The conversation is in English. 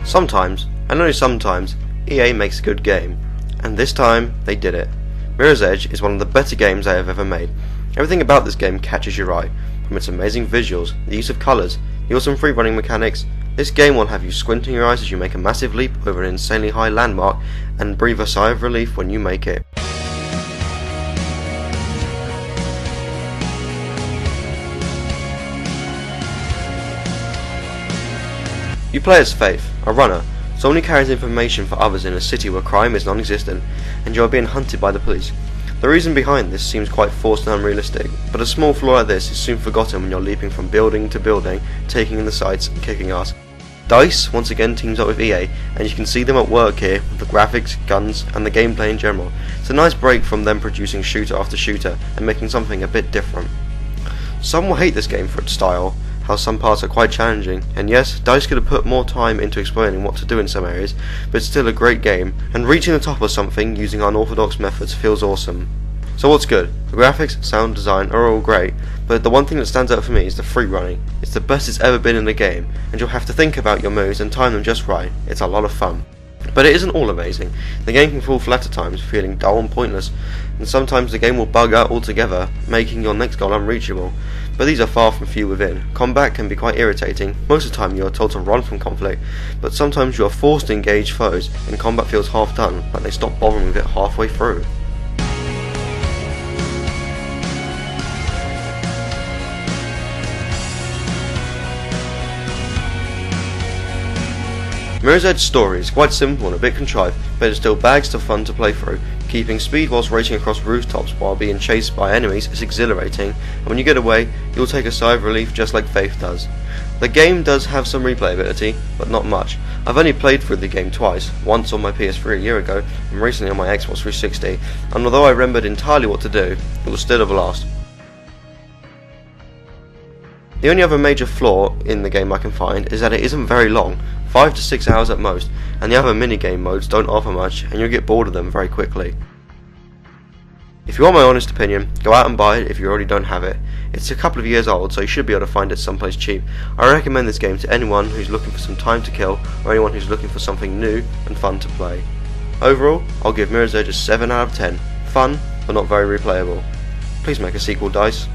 Sometimes, and only sometimes, EA makes a good game, and this time they did it. Mirror's Edge is one of the better games I have ever made. Everything about this game catches your eye, from its amazing visuals, the use of colours, the awesome free running mechanics. This game will have you squinting your eyes as you make a massive leap over an insanely high landmark and breathe a sigh of relief when you make it. You play as Faith, a runner, someone who carries information for others in a city where crime is non-existent and you are being hunted by the police. The reason behind this seems quite forced and unrealistic, but a small flaw like this is soon forgotten when you're leaping from building to building, taking in the sights and kicking ass. DICE once again teams up with EA, and you can see them at work here with the graphics, guns, and the gameplay in general. It's a nice break from them producing shooter after shooter and making something a bit different. Some will hate this game for its style, how some parts are quite challenging, and yes, DICE could have put more time into explaining what to do in some areas, but it's still a great game, and reaching the top of something using unorthodox methods feels awesome. So what's good? The graphics, sound design are all great, but the one thing that stands out for me is the free running. It's the best it's ever been in a game, and you'll have to think about your moves and time them just right. It's a lot of fun. But it isn't all amazing. The game can fall flat at times, feeling dull and pointless, and sometimes the game will bug out altogether, making your next goal unreachable. But these are far from few within. Combat can be quite irritating. Most of the time you are told to run from conflict, but sometimes you are forced to engage foes, and combat feels half done, like they stop bothering with it halfway through. Mirror's Edge's story is quite simple and a bit contrived, but it's still bags of fun to play through. Keeping speed whilst racing across rooftops while being chased by enemies is exhilarating, and when you get away, you'll take a sigh of relief just like Faith does. The game does have some replayability, but not much. I've only played through the game twice, once on my PS3 a year ago, and recently on my Xbox 360, and although I remembered entirely what to do, it was still a blast. The only other major flaw in the game I can find is that it isn't very long, 5 to 6 hours at most, and the other minigame modes don't offer much and you'll get bored of them very quickly. If you want my honest opinion, go out and buy it if you already don't have it. It's a couple of years old, so you should be able to find it someplace cheap. I recommend this game to anyone who's looking for some time to kill or anyone who's looking for something new and fun to play. Overall, I'll give Mirror's Edge a 7 out of 10. Fun, but not very replayable. Please make a sequel, DICE.